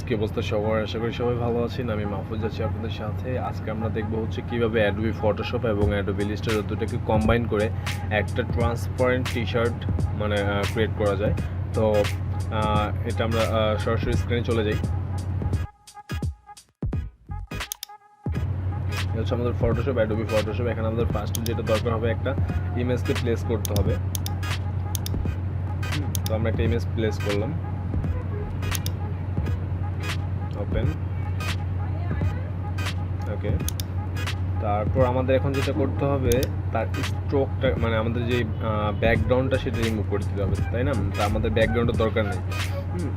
কি অবস্থা সবার? আশা করি সবাই ভালো আছেন। আমি মাহফুজ আছি আপনাদের সাথে। আজকে আমরা দেখব হচ্ছে কিভাবে অ্যাডোবি ফটোশপ এবং অ্যাডোবি ইলাস্ট্রেটর দুটোকে কম্বাইন করে একটা ট্রান্সপারেন্ট টি-শার্ট মানে ক্রিয়েট করা যায়। তো এটা আমরা সরাসরি স্ক্রিনে চলে যাই। এটা হচ্ছে আমাদের ফটোশপ, অ্যাডোবি ফটোশপ। এখানে আমাদের ফার্স্ট যেটা দরকার হবে একটা ইমেজকে প্লেস করতে হবে। তো আমরা একটা ইমেজ প্লেস করলাম, ওপেন, ওকে। তারপর আমাদের এখন যেটা করতে হবে তার স্ট্রোকটা মানে আমাদের যে ব্যাকগ্রাউন্ডটা সেটা রিমুভ করে দিতে হবে, তাই না? তা আমাদের ব্যাকগ্রাউন্ডের দরকার নেই,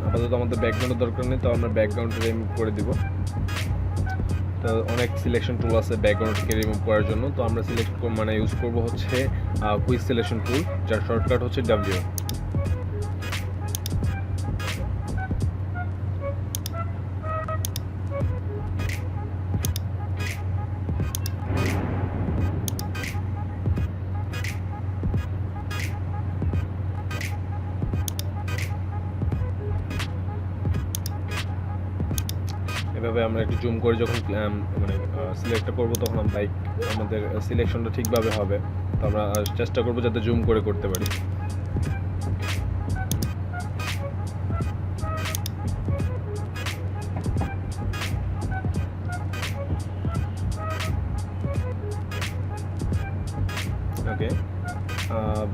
আপাতত আমাদের ব্যাকগ্রাউন্ডের দরকার নেই, তো আমরা ব্যাকগ্রাউন্ডটা রিমুভ করে দিব। তো অনেক সিলেকশন টুল আছে ব্যাকগ্রাউন্ডকে রিমুভ করার জন্য। তো আমরা মানে ইউজ করব হচ্ছে কুইক সিলেকশন টুল, যার শর্টকাট হচ্ছে ডাব্লিউ। এভাবে আমরা একটু জুম করে যখন মানে সিলেক্টটা করবো তখন আমাদের সিলেকশনটা ঠিকভাবে হবে। তো আমরা চেষ্টা করবো যাতে জুম করে করতে পারি। ওকে,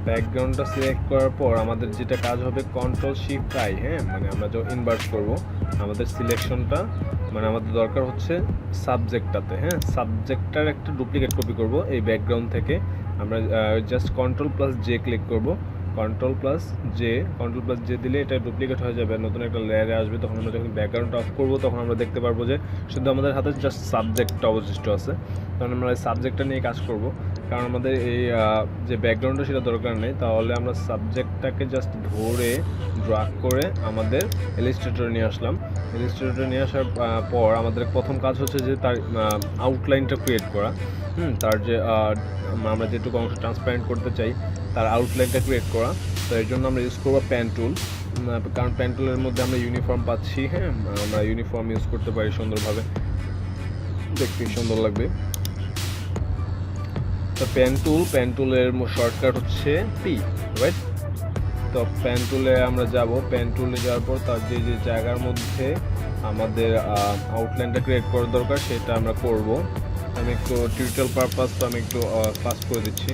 ব্যাকগ্রাউন্ডটা সিলেক্ট করার পর আমাদের যেটা কাজ হবে কন্ট্রোল শিফট আই, হ্যাঁ, মানে আমরা যখন ইনভার্স করব আমাদের সিলেকশনটা মানে আমাদের দরকার হচ্ছে সাবজেক্টটাতে, হ্যাঁ, সাবজেক্টটার একটা ডুপ্লিকেট কপি করব এই ব্যাকগ্রাউন্ড থেকে। আমরা just control plus J click করব, কন্ট্রোল প্লাস জে দিলে এটা ডুপ্লিকেট হয়ে যাবে, নতুন একটা লেয়ারে আসবে। তখন আমরা যখন ব্যাকগ্রাউন্ডটা অফ করবো তখন আমরা দেখতে পারবো যে শুধু আমাদের হাতে জাস্ট সাবজেক্টটা অবশিষ্ট আছে। তখন আমরা এই সাবজেক্টটা নিয়ে কাজ করব, কারণ আমাদের এই যে ব্যাকগ্রাউন্ডটা সেটা দরকার নেই। তাহলে আমরা সাবজেক্টটাকে জাস্ট ধরে ড্র্যাগ করে আমাদের ইলাস্ট্রেটরে নিয়ে আসলাম। ইলাস্ট্রেটরে নিয়ে আসার পর আমাদের প্রথম কাজ হচ্ছে যে তার আউটলাইনটা ক্রিয়েট করা। তার যে আমরা যেটুকু অংশ ট্রান্সপারেন্ট করতে চাই তার আউটলাইনটা ক্রিয়েট করা। তো এর জন্য আমরা ইউজ করবো পেন টুল, কারণ পেন টুলের মধ্যে আমরা ইউনিফর্ম পাচ্ছি, হ্যাঁ, আমরা ইউনিফর্ম ইউজ করতে পারি সুন্দরভাবে, দেখতে সুন্দর লাগবে। তো পেন টুলের শর্টকাট হচ্ছে পি, রাইট? তো পেন টুলে আমরা যাব, পেন টুলে যাওয়ার পর তার যে জায়গার মধ্যে আমাদের আউটলাইনটা ক্রিয়েট করার দরকার সেটা আমরা করব। আমি একটু টিউটোরিয়াল পারপাস তো আমি একটু ফাস্ট করে দিচ্ছি।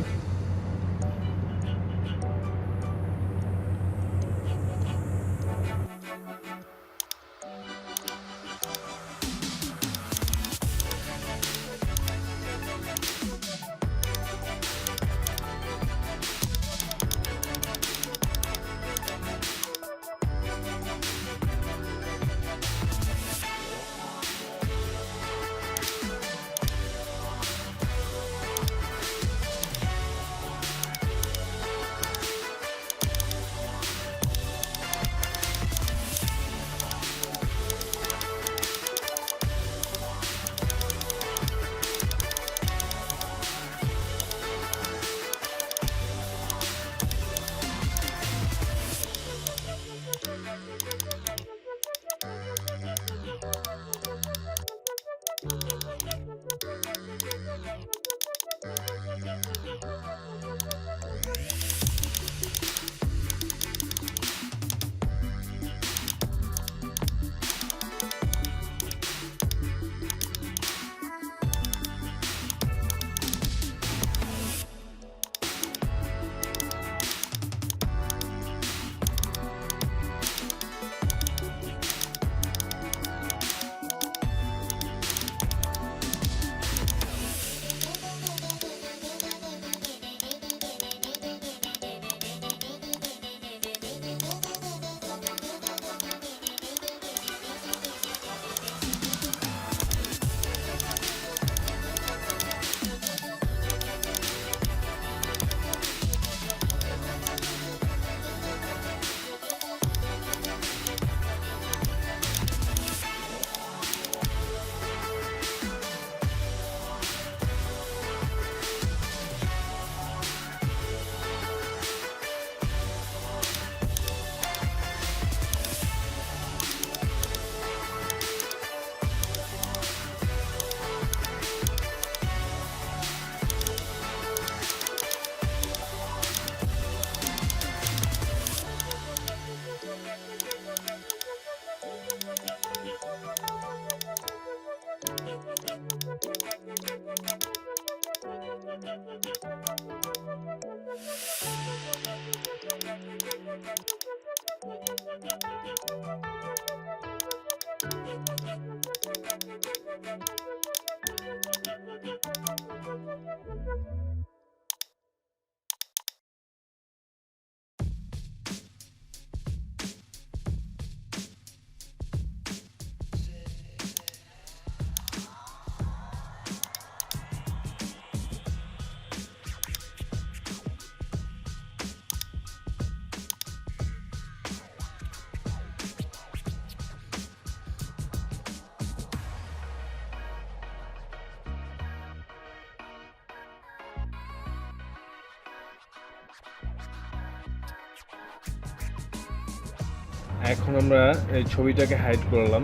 এখন আমরা এই ছবিটাকে হাইড করলাম।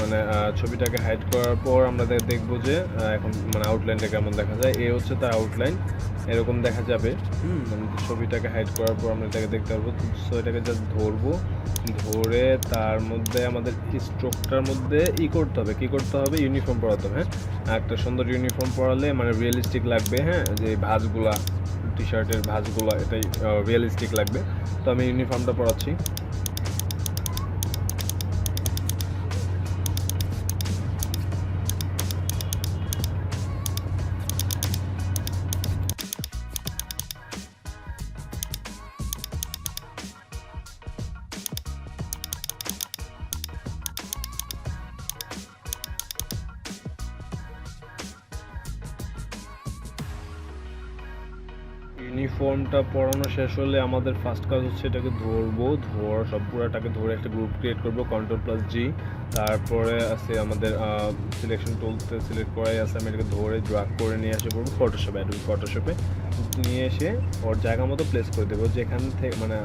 মানে ছবিটাকে হাইড করার পর আমরা দেখবো যে এখন মানে আউটলাইনটা কেমন দেখা যায়। এ হচ্ছে তার আউটলাইন, এরকম দেখা যাবে। মানে ছবিটাকে হাইড করার পর আমরা এটাকে দেখতে পারবো। সো এটাকে জাস্ট ধরবো, ধরে তার মধ্যে আমাদের স্ট্রোকটার মধ্যে করতে হবে, কি করতে হবে, ইউনিফর্ম পরাতে হবে। একটা সুন্দর ইউনিফর্ম পরালে মানে রিয়েলিস্টিক লাগবে। যে ভাঁজগুলা, টি শার্টের ভাঁজগুলা, এটাই রিয়েলিস্টিক লাগবে। তো আমি ইউনিফর্মটা পরাচ্ছি। ইউনিফর্মটা পরানো শেষ হলে আমাদের ফার্স্ট কাজ হচ্ছে এটাকে ধরবো, সব পুরাটাকে ধরে একটা গ্রুপ ক্রিয়েট করবো, Ctrl+G। তারপরে আছে আমাদের সিলেকশন টুলতে সিলেক্ট করাই আছে, আমি এটাকে ধরে ড্র্যাগ করে নিয়ে এসে পড়বো ফটোশপে নিয়ে এসে ওর জায়গা মতো প্লেস করে দেবো। যেখান থেকে মানে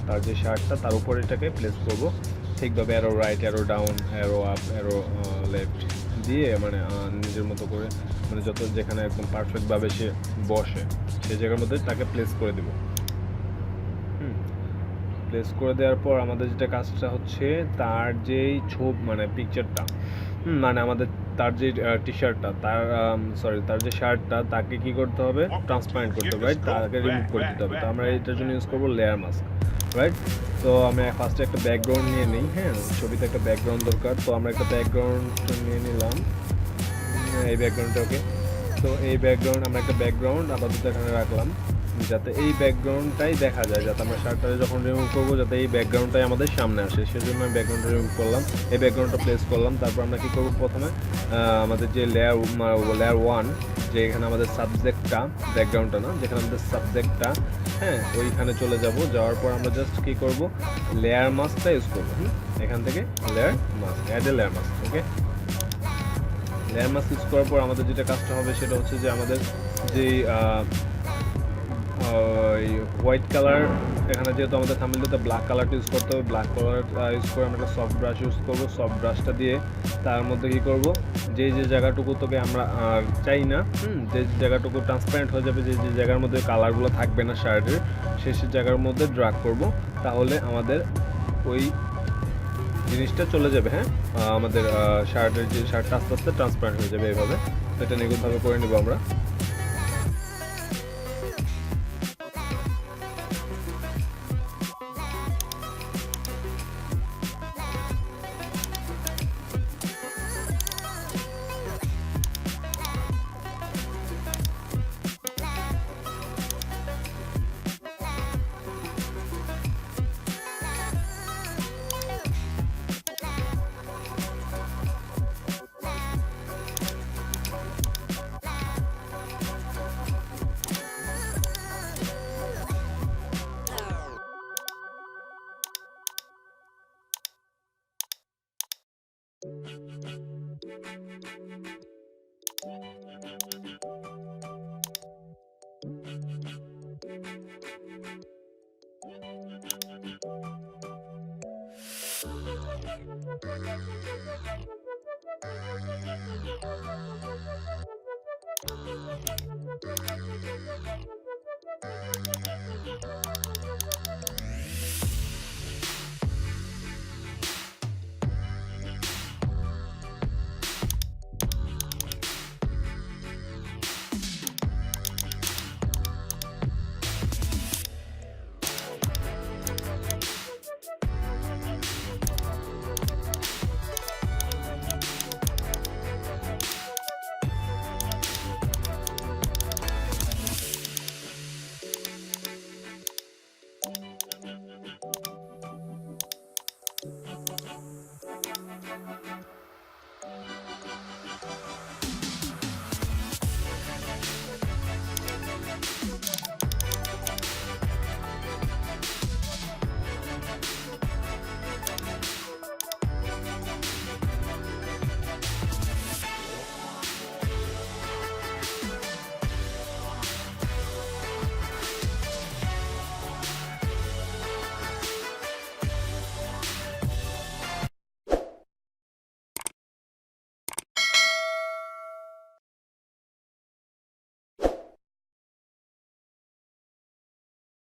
তার যে শার্টটা তার উপরে এটাকে প্লেস করবো ঠিকভাবে, arrow right, arrow down, arrow up, arrow left দিয়ে মানে নিজের মতো করে মানে যত যেখানে একদম পারফেক্টভাবে সে বসে সেই জায়গার মধ্যে তাকে প্লেস করে দেব। প্লেস করে দেওয়ার পর আমাদের যেটা কাজটা হচ্ছে তার যেই মানে পিকচারটা, মানে আমাদের তার যে টি শার্টটা, তার যে শার্টটা, তাকে কি করতে হবে, ট্রান্সপারেন্ট করতে হবে, রাইট, তাকে রিমুভ করে দিতে হবে। তো আমরা এটার জন্য ইউজ করবো লেয়ার মাস্ক, রাইট। তো আমি ফার্স্টে একটা ব্যাকগ্রাউন্ড নিয়ে নিই। ছবিতে একটা ব্যাকগ্রাউন্ড দরকার, তো আমরা একটা ব্যাকগ্রাউন্ড নিয়ে নিলাম, এই ব্যাকগ্রাউন্ডটা। ওকে, তো এই ব্যাকগ্রাউন্ড আমরা একটা ব্যাকগ্রাউন্ড আপাতত এখানে রাখলাম, যাতে এই ব্যাকগ্রাউন্ডটাই দেখা যায়, যাতে আমরা শার্টটা যখন রিমুভ করবো যাতে এই ব্যাকগ্রাউন্ডটাই আমাদের সামনে আসে, সেজন্য আমি ব্যাকগ্রাউন্ডটা রিমুভ করলাম, এই ব্যাকগ্রাউন্ডটা প্লেস করলাম। তারপর আমরা কী করবো, প্রথমে আমাদের যে লেয়ার 1, যে এখানে আমাদের সাবজেক্টটা, ব্যাকগ্রাউন্ডটা না, যেখানে আমাদের সাবজেক্টটা, ওইখানে চলে যাব। যাওয়ার পর আমরা জাস্ট কী করবো, লেয়ার মাস্কটা ইউজ করবো। এখান থেকে layer mask, add a layer mask. Okay, layer mask use করার পর আমাদের যেটা কাজটা হবে সেটা হচ্ছে যে আমাদের যেই হোয়াইট কালার, এখানে যেহেতু আমাদের থাম্বনেইলটাতে ব্ল্যাক কালারটা ইউজ করতে হবে, ব্ল্যাক কালার ইউজ করে আমরা একটা সফট ব্রাশ ইউজ করবো। সফট ব্রাশটা দিয়ে তার মধ্যে কী করবো, যে জায়গাটুকু তোকে আমরা চাই না, যে জায়গাটুকু ট্রান্সপারেন্ট হয়ে যাবে, যে জায়গার মধ্যে কালারগুলো থাকবে না শার্টের, সেই জায়গার মধ্যে ড্র্যাগ করব, তাহলে আমাদের ওই জিনিসটা চলে যাবে। আমাদের শার্টের যে শার্টটা আস্তে আস্তে ট্রান্সপারেন্ট হয়ে যাবে এইভাবে। তো এটা নিখুঁতভাবে করে নেব আমরা।